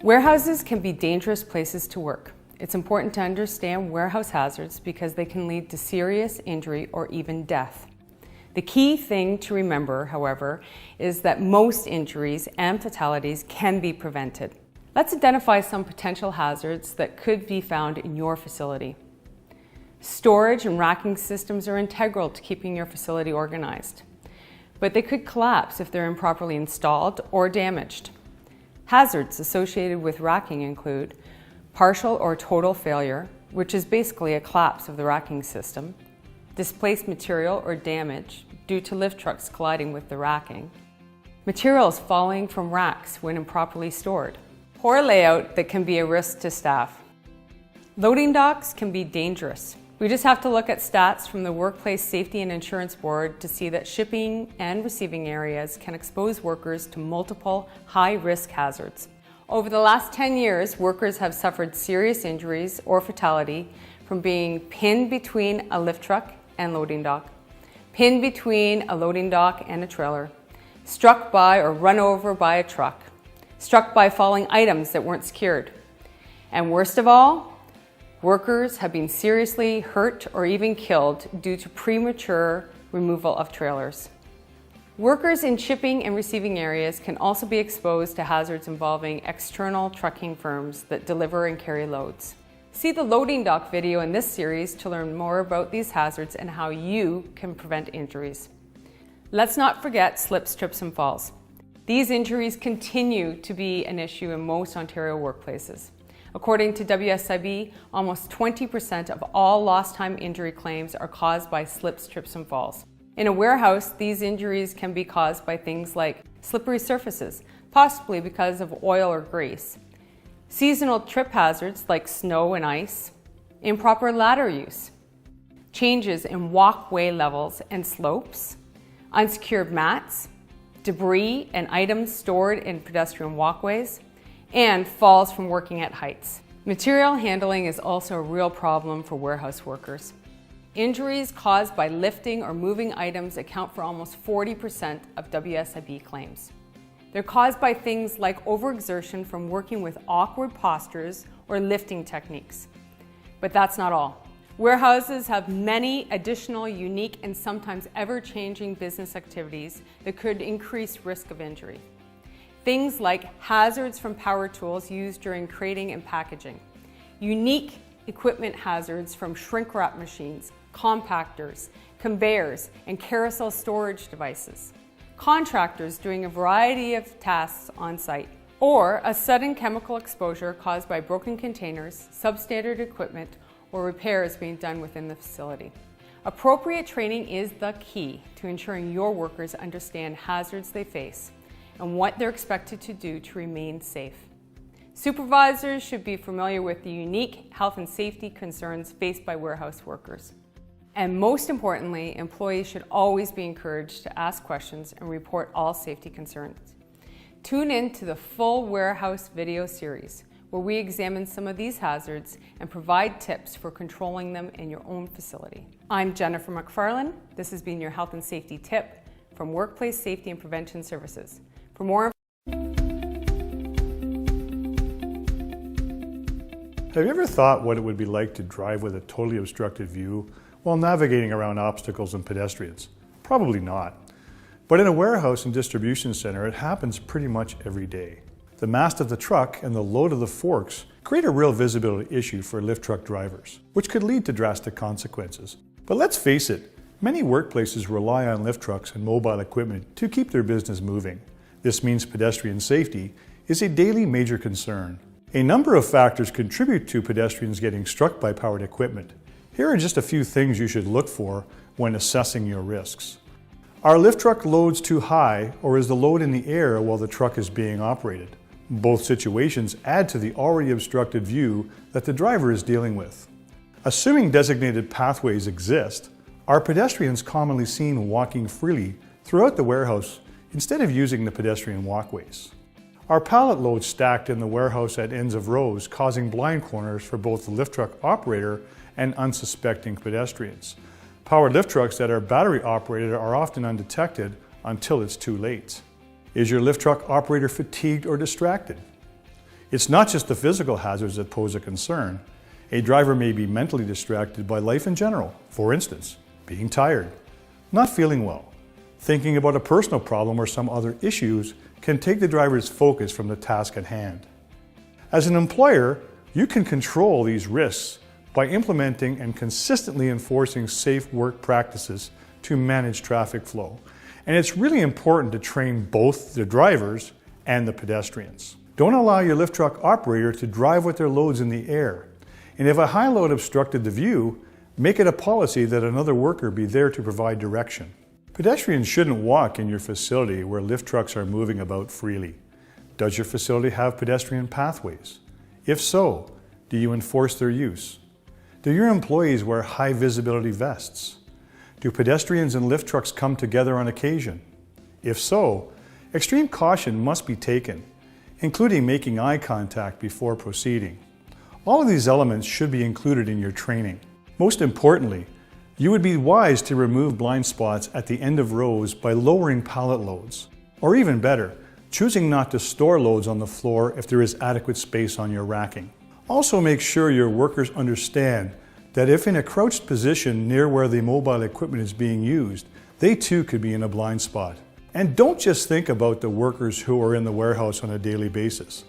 Warehouses can be dangerous places to work. It's important to understand warehouse hazards because they can lead to serious injury or even death. The key thing to remember, however, is that most injuries and fatalities can be prevented. Let's identify some potential hazards that could be found in your facility. Storage and racking systems are integral to keeping your facility organized, but they could collapse if they're improperly installed or damaged. Hazards associated with racking include partial or total failure, which is basically a collapse of the racking system, displaced material or damage due to lift trucks colliding with the racking, materials falling from racks when improperly stored, poor layout that can be a risk to staff. Loading docks can be dangerous. We just have to look at stats from the Workplace Safety and Insurance Board to see that shipping and receiving areas can expose workers to multiple high-risk hazards. Over the last 10 years, workers have suffered serious injuries or fatality from being pinned between a lift truck and loading dock, pinned between a loading dock and a trailer, struck by or run over by a truck, struck by falling items that weren't secured, and worst of all, workers have been seriously hurt or even killed due to premature removal of trailers. Workers in shipping and receiving areas can also be exposed to hazards involving external trucking firms that deliver and carry loads. See the loading dock video in this series to learn more about these hazards and how you can prevent injuries. Let's not forget slips, trips, and falls. These injuries continue to be an issue in most Ontario workplaces. According to WSIB, almost 20% of all lost time injury claims are caused by slips, trips, and falls. In a warehouse, these injuries can be caused by things like slippery surfaces, possibly because of oil or grease, seasonal trip hazards like snow and ice, improper ladder use, changes in walkway levels and slopes, unsecured mats, debris and items stored in pedestrian walkways, and falls from working at heights. Material handling is also a real problem for warehouse workers. Injuries caused by lifting or moving items account for almost 40% of WSIB claims. They're caused by things like overexertion from working with awkward postures or lifting techniques. But that's not all. Warehouses have many additional unique and sometimes ever-changing business activities that could increase risk of injury. Things like hazards from power tools used during crating and packaging, unique equipment hazards from shrink wrap machines, compactors, conveyors, and carousel storage devices, contractors doing a variety of tasks on site, or a sudden chemical exposure caused by broken containers, substandard equipment, or repairs being done within the facility. Appropriate training is the key to ensuring your workers understand hazards they face and what they're expected to do to remain safe. Supervisors should be familiar with the unique health and safety concerns faced by warehouse workers. And most importantly, employees should always be encouraged to ask questions and report all safety concerns. Tune in to the full warehouse video series, where we examine some of these hazards and provide tips for controlling them in your own facility. I'm Jennifer McFarlane. This has been your health and safety tip from Workplace Safety and Prevention Services. For more Have you ever thought what it would be like to drive with a totally obstructed view while navigating around obstacles and pedestrians? Probably not. But in a warehouse and distribution center, it happens pretty much every day. The mast of the truck and the load of the forks create a real visibility issue for lift truck drivers, which could lead to drastic consequences. But let's face it, many workplaces rely on lift trucks and mobile equipment to keep their business moving. This means pedestrian safety is a daily major concern. A number of factors contribute to pedestrians getting struck by powered equipment. Here are just a few things you should look for when assessing your risks. Are lift truck loads too high, or is the load in the air while the truck is being operated? Both situations add to the already obstructed view that the driver is dealing with. Assuming designated pathways exist, are pedestrians commonly seen walking freely throughout the warehouse instead of using the pedestrian walkways? Are pallet loads stacked in the warehouse at ends of rows, causing blind corners for both the lift truck operator and unsuspecting pedestrians? Powered lift trucks that are battery operated are often undetected until it's too late. Is your lift truck operator fatigued or distracted? It's not just the physical hazards that pose a concern. A driver may be mentally distracted by life in general. For instance, being tired, not feeling well, thinking about a personal problem or some other issues can take the driver's focus from the task at hand. As an employer, you can control these risks by implementing and consistently enforcing safe work practices to manage traffic flow. And it's really important to train both the drivers and the pedestrians. Don't allow your lift truck operator to drive with their loads in the air. And if a high load obstructed the view, make it a policy that another worker be there to provide direction. Pedestrians shouldn't walk in your facility where lift trucks are moving about freely. Does your facility have pedestrian pathways? If so, do you enforce their use? Do your employees wear high visibility vests? Do pedestrians and lift trucks come together on occasion? If so, extreme caution must be taken, including making eye contact before proceeding. All of these elements should be included in your training. Most importantly, you would be wise to remove blind spots at the end of rows by lowering pallet loads. Or even better, choosing not to store loads on the floor if there is adequate space on your racking. Also make sure your workers understand that if in a crouched position near where the mobile equipment is being used, they too could be in a blind spot. And don't just think about the workers who are in the warehouse on a daily basis.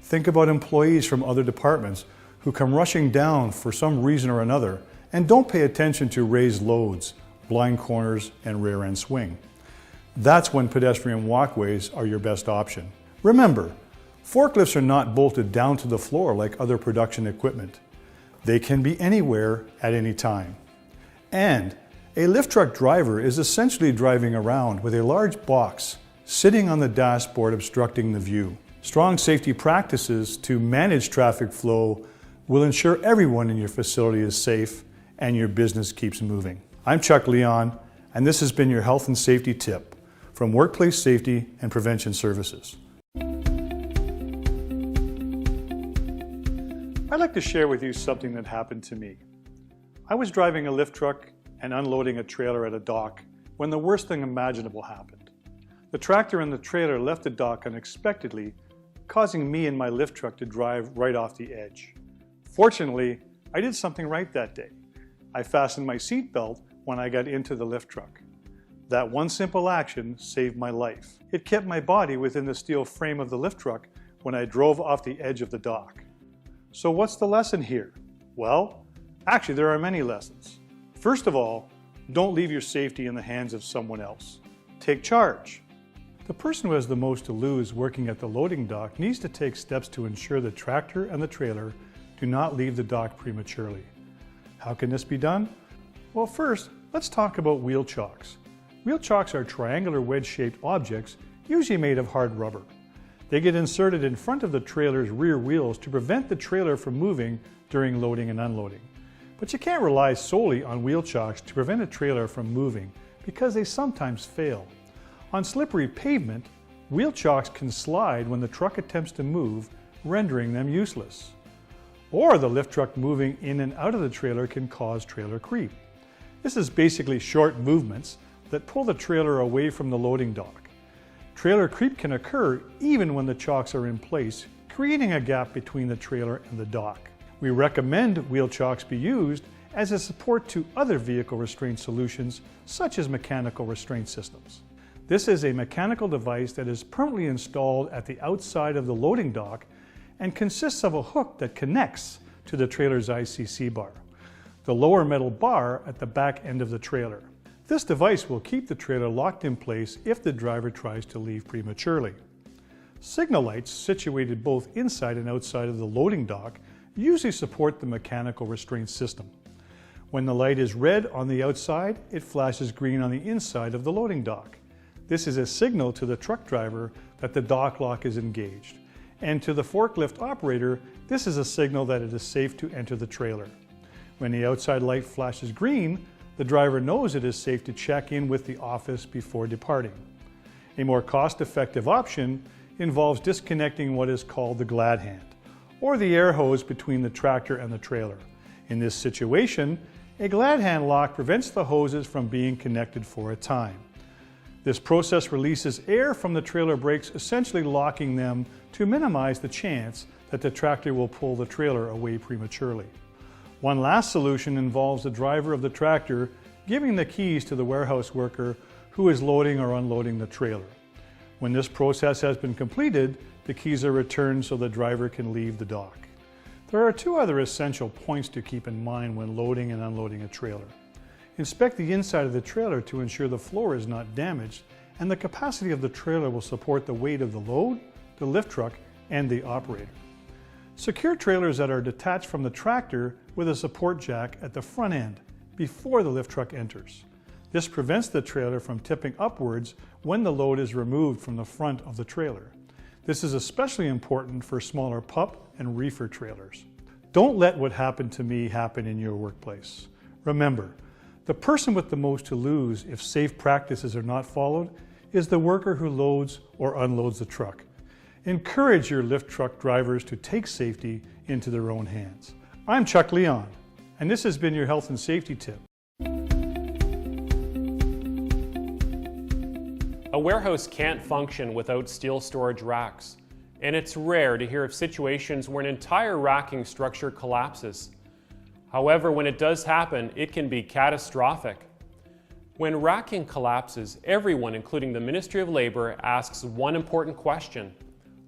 Think about employees from other departments who come rushing down for some reason or another and don't pay attention to raised loads, blind corners, and rear end swing. That's when pedestrian walkways are your best option. Remember, forklifts are not bolted down to the floor like other production equipment. They can be anywhere at any time. And a lift truck driver is essentially driving around with a large box sitting on the dashboard obstructing the view. Strong safety practices to manage traffic flow will ensure everyone in your facility is safe and your business keeps moving. I'm Chuck Leon, and this has been your health and safety tip from Workplace Safety and Prevention Services. I'd like to share with you something that happened to me. I was driving a lift truck and unloading a trailer at a dock when the worst thing imaginable happened. The tractor and the trailer left the dock unexpectedly, causing me and my lift truck to drive right off the edge. Fortunately, I did something right that day. I fastened my seatbelt when I got into the lift truck. That one simple action saved my life. It kept my body within the steel frame of the lift truck when I drove off the edge of the dock. So what's the lesson here? Well, actually there are many lessons. First of all, don't leave your safety in the hands of someone else. Take charge. The person who has the most to lose working at the loading dock needs to take steps to ensure the tractor and the trailer do not leave the dock prematurely. How can this be done? Well, first, let's talk about wheel chocks. Wheel chocks are triangular wedge-shaped objects, usually made of hard rubber. They get inserted in front of the trailer's rear wheels to prevent the trailer from moving during loading and unloading. But you can't rely solely on wheel chocks to prevent a trailer from moving because they sometimes fail. On slippery pavement, wheel chocks can slide when the truck attempts to move, rendering them useless. Or the lift truck moving in and out of the trailer can cause trailer creep. This is basically short movements that pull the trailer away from the loading dock. Trailer creep can occur even when the chocks are in place, creating a gap between the trailer and the dock. We recommend wheel chocks be used as a support to other vehicle restraint solutions, such as mechanical restraint systems. This is a mechanical device that is permanently installed at the outside of the loading dock and consists of a hook that connects to the trailer's ICC bar, the lower metal bar at the back end of the trailer. This device will keep the trailer locked in place if the driver tries to leave prematurely. Signal lights situated both inside and outside of the loading dock usually support the mechanical restraint system. When the light is red on the outside, it flashes green on the inside of the loading dock. This is a signal to the truck driver that the dock lock is engaged. And to the forklift operator, this is a signal that it is safe to enter the trailer. When the outside light flashes green, the driver knows it is safe to check in with the office before departing. A more cost-effective option involves disconnecting what is called the glad hand, or the air hose between the tractor and the trailer. In this situation, a glad hand lock prevents the hoses from being connected for a time. This process releases air from the trailer brakes, essentially locking them to minimize the chance that the tractor will pull the trailer away prematurely. One last solution involves the driver of the tractor giving the keys to the warehouse worker who is loading or unloading the trailer. When this process has been completed, the keys are returned so the driver can leave the dock. There are two other essential points to keep in mind when loading and unloading a trailer. Inspect the inside of the trailer to ensure the floor is not damaged and the capacity of the trailer will support the weight of the load, the lift truck, and the operator. Secure trailers that are detached from the tractor with a support jack at the front end before the lift truck enters. This prevents the trailer from tipping upwards when the load is removed from the front of the trailer. This is especially important for smaller pup and reefer trailers. Don't let what happened to me happen in your workplace. Remember, the person with the most to lose if safe practices are not followed is the worker who loads or unloads the truck. Encourage your lift truck drivers to take safety into their own hands. I'm Chuck Leon, and this has been your health and safety tip. A warehouse can't function without steel storage racks, and it's rare to hear of situations where an entire racking structure collapses. However, when it does happen, it can be catastrophic. When racking collapses, everyone, including the Ministry of Labor, asks one important question: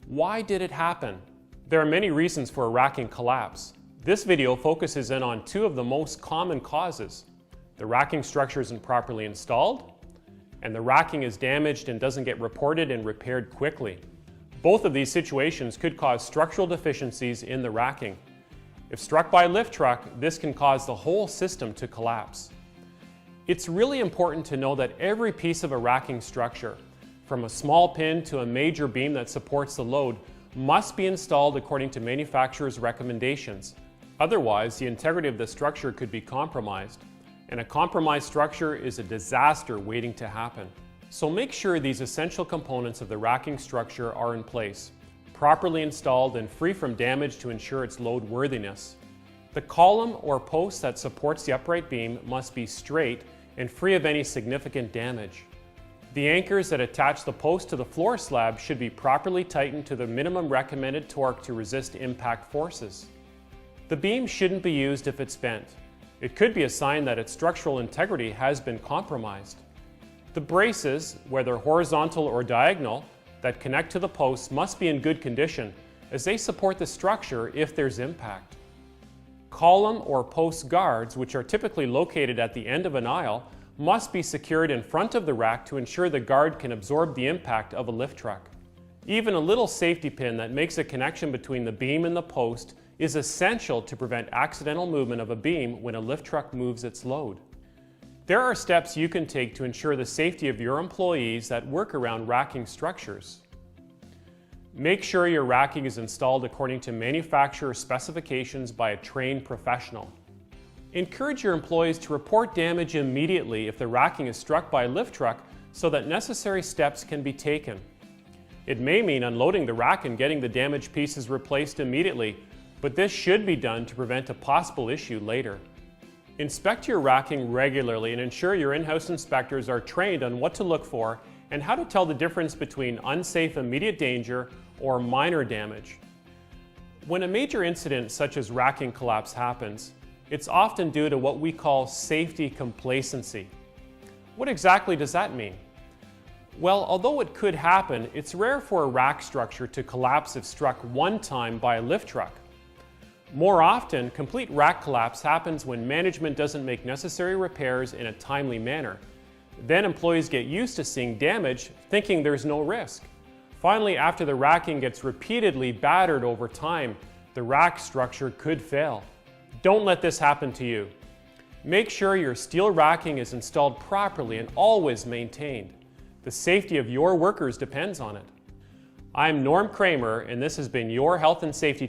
why did it happen? There are many reasons for a racking collapse. This video focuses in on two of the most common causes. The racking structure isn't properly installed, and the racking is damaged and doesn't get reported and repaired quickly. Both of these situations could cause structural deficiencies in the racking. If struck by a lift truck, this can cause the whole system to collapse. It's really important to know that every piece of a racking structure, from a small pin to a major beam that supports the load, must be installed according to manufacturer's recommendations. Otherwise, the integrity of the structure could be compromised, and a compromised structure is a disaster waiting to happen. So make sure these essential components of the racking structure are in place, properly installed and free from damage to ensure its load worthiness. The column or post that supports the upright beam must be straight and free of any significant damage. The anchors that attach the post to the floor slab should be properly tightened to the minimum recommended torque to resist impact forces. The beam shouldn't be used if it's bent. It could be a sign that its structural integrity has been compromised. The braces, whether horizontal or diagonal, that connect to the posts must be in good condition as they support the structure if there's impact. Column or post guards, which are typically located at the end of an aisle, must be secured in front of the rack to ensure the guard can absorb the impact of a lift truck. Even a little safety pin that makes a connection between the beam and the post is essential to prevent accidental movement of a beam when a lift truck moves its load. There are steps you can take to ensure the safety of your employees that work around racking structures. Make sure your racking is installed according to manufacturer specifications by a trained professional. Encourage your employees to report damage immediately if the racking is struck by a lift truck so that necessary steps can be taken. It may mean unloading the rack and getting the damaged pieces replaced immediately, but this should be done to prevent a possible issue later. Inspect your racking regularly and ensure your in-house inspectors are trained on what to look for and how to tell the difference between unsafe immediate danger or minor damage. When a major incident such as racking collapse happens, it's often due to what we call safety complacency. What exactly does that mean? Well, although it could happen, it's rare for a rack structure to collapse if struck one time by a lift truck. More often, complete rack collapse happens when management doesn't make necessary repairs in a timely manner. Then employees get used to seeing damage, thinking there's no risk. Finally, after the racking gets repeatedly battered over time, the rack structure could fail. Don't let this happen to you. Make sure your steel racking is installed properly and always maintained. The safety of your workers depends on it. I'm Norm Kramer, and this has been your Health and Safety.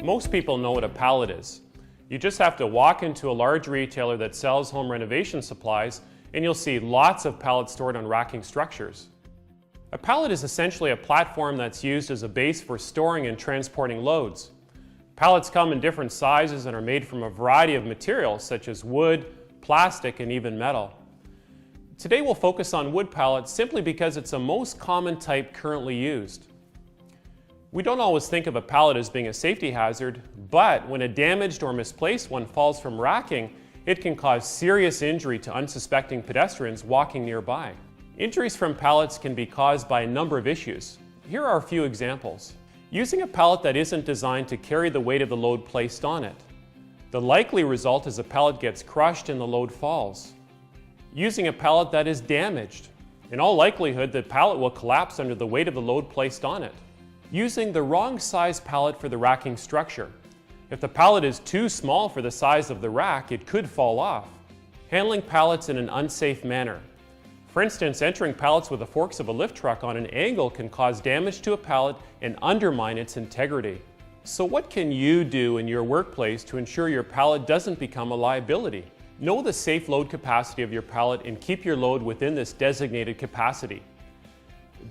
Most people know what a pallet is. You just have to walk into a large retailer that sells home renovation supplies and you'll see lots of pallets stored on racking structures. A pallet is essentially a platform that's used as a base for storing and transporting loads. Pallets come in different sizes and are made from a variety of materials such as wood, plastic, and even metal. Today we'll focus on wood pallets simply because it's the most common type currently used. We don't always think of a pallet as being a safety hazard, but when a damaged or misplaced one falls from racking, it can cause serious injury to unsuspecting pedestrians walking nearby. Injuries from pallets can be caused by a number of issues. Here are a few examples. Using a pallet that isn't designed to carry the weight of the load placed on it. The likely result is a pallet gets crushed and the load falls. Using a pallet that is damaged. In all likelihood, the pallet will collapse under the weight of the load placed on it. Using the wrong size pallet for the racking structure. If the pallet is too small for the size of the rack, it could fall off. Handling pallets in an unsafe manner. For instance, entering pallets with the forks of a lift truck on an angle can cause damage to a pallet and undermine its integrity. So what can you do in your workplace to ensure your pallet doesn't become a liability? Know the safe load capacity of your pallet and keep your load within this designated capacity.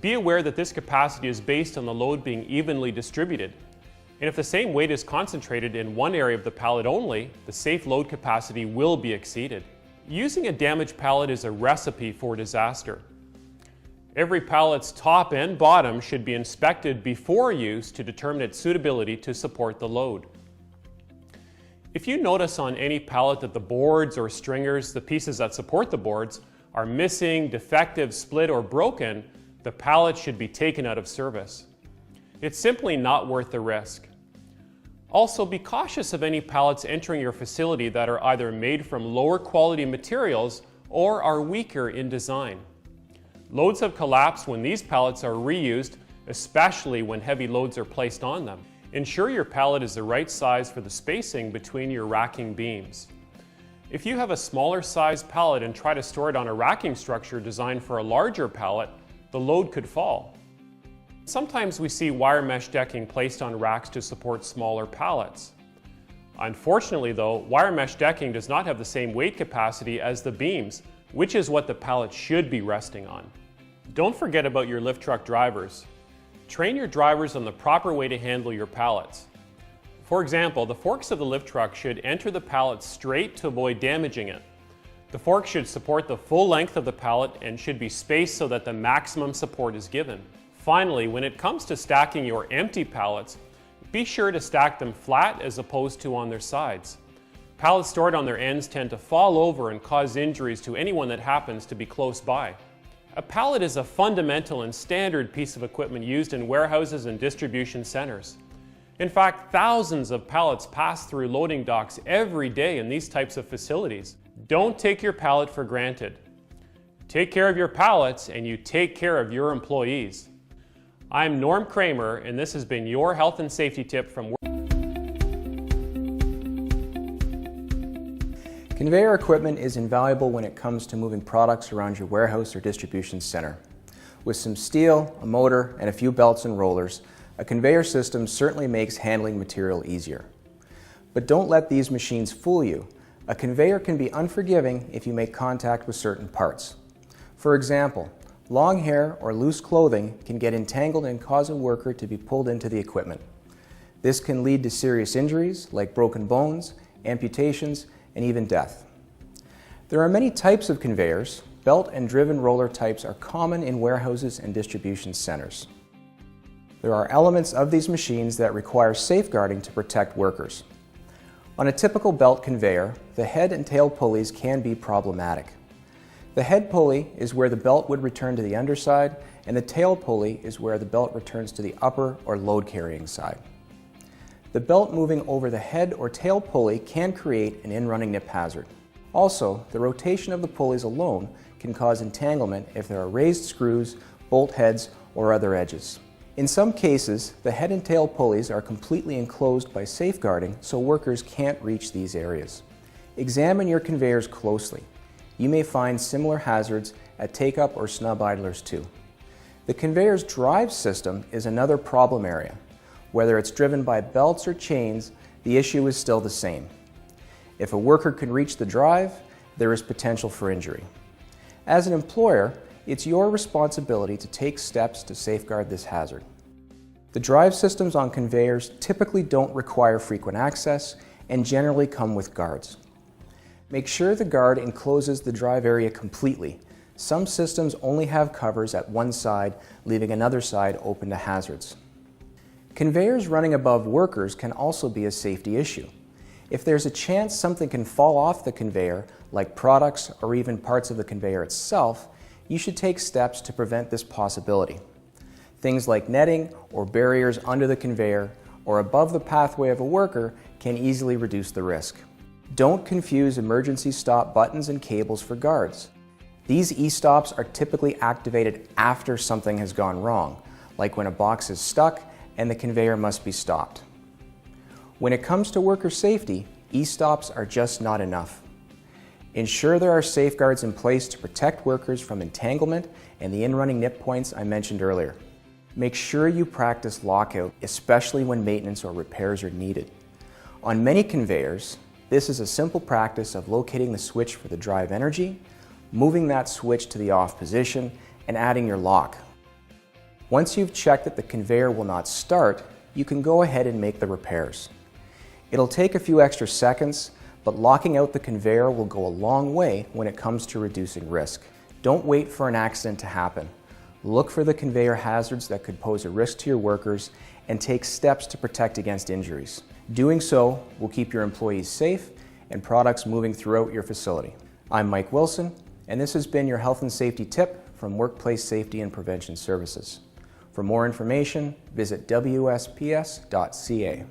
Be aware that this capacity is based on the load being evenly distributed. And if the same weight is concentrated in one area of the pallet only, the safe load capacity will be exceeded. Using a damaged pallet is a recipe for disaster. Every pallet's top and bottom should be inspected before use to determine its suitability to support the load. If you notice on any pallet that the boards or stringers, the pieces that support the boards, are missing, defective, split, or broken, the pallet should be taken out of service. It's simply not worth the risk. Also, be cautious of any pallets entering your facility that are either made from lower quality materials or are weaker in design. Loads have collapsed when these pallets are reused, especially when heavy loads are placed on them. Ensure your pallet is the right size for the spacing between your racking beams. If you have a smaller size pallet and try to store it on a racking structure designed for a larger pallet, the load could fall. Sometimes we see wire mesh decking placed on racks to support smaller pallets. Unfortunately though, wire mesh decking does not have the same weight capacity as the beams, which is what the pallet should be resting on. Don't forget about your lift truck drivers. Train your drivers on the proper way to handle your pallets. For example, the forks of the lift truck should enter the pallet straight to avoid damaging it. The fork should support the full length of the pallet and should be spaced so that the maximum support is given. Finally, when it comes to stacking your empty pallets, be sure to stack them flat as opposed to on their sides. Pallets stored on their ends tend to fall over and cause injuries to anyone that happens to be close by. A pallet is a fundamental and standard piece of equipment used in warehouses and distribution centers. In fact, thousands of pallets pass through loading docks every day in these types of facilities. Don't take your pallet for granted. Take care of your pallets and you take care of your employees. I'm Norm Kramer and this has been your health and safety tip from Conveyor equipment is invaluable when it comes to moving products around your warehouse or distribution center. With some steel, a motor, and a few belts and rollers, a conveyor system certainly makes handling material easier. But don't let these machines fool you. A conveyor can be unforgiving if you make contact with certain parts. For example, long hair or loose clothing can get entangled and cause a worker to be pulled into the equipment. This can lead to serious injuries like broken bones, amputations, and even death. There are many types of conveyors. Belt and driven roller types are common in warehouses and distribution centers. There are elements of these machines that require safeguarding to protect workers. On a typical belt conveyor, the head and tail pulleys can be problematic. The head pulley is where the belt would return to the underside, and the tail pulley is where the belt returns to the upper or load-carrying side. The belt moving over the head or tail pulley can create an in-running nip hazard. Also, the rotation of the pulleys alone can cause entanglement if there are raised screws, bolt heads, or other edges. In some cases, the head and tail pulleys are completely enclosed by safeguarding so workers can't reach these areas. Examine your conveyors closely. You may find similar hazards at take-up or snub idlers too. The conveyor's drive system is another problem area. Whether it's driven by belts or chains, the issue is still the same. If a worker can reach the drive, there is potential for injury. As an employer, it's your responsibility to take steps to safeguard this hazard. The drive systems on conveyors typically don't require frequent access and generally come with guards. Make sure the guard encloses the drive area completely. Some systems only have covers at one side, leaving another side open to hazards. Conveyors running above workers can also be a safety issue. If there's a chance something can fall off the conveyor, like products or even parts of the conveyor itself, you should take steps to prevent this possibility. Things like netting or barriers under the conveyor or above the pathway of a worker can easily reduce the risk. Don't confuse emergency stop buttons and cables for guards. These e-stops are typically activated after something has gone wrong, like when a box is stuck and the conveyor must be stopped. When it comes to worker safety, e-stops are just not enough. Ensure there are safeguards in place to protect workers from entanglement and the in-running nip points I mentioned earlier. Make sure you practice lockout, especially when maintenance or repairs are needed. On many conveyors, this is a simple practice of locating the switch for the drive energy, moving that switch to the off position, and adding your lock. Once you've checked that the conveyor will not start, you can go ahead and make the repairs. It'll take a few extra seconds, but locking out the conveyor will go a long way when it comes to reducing risk. Don't wait for an accident to happen. Look for the conveyor hazards that could pose a risk to your workers and take steps to protect against injuries. Doing so will keep your employees safe and products moving throughout your facility. I'm Mike Wilson, and this has been your health and safety tip from Workplace Safety and Prevention Services. For more information, visit WSPS.ca.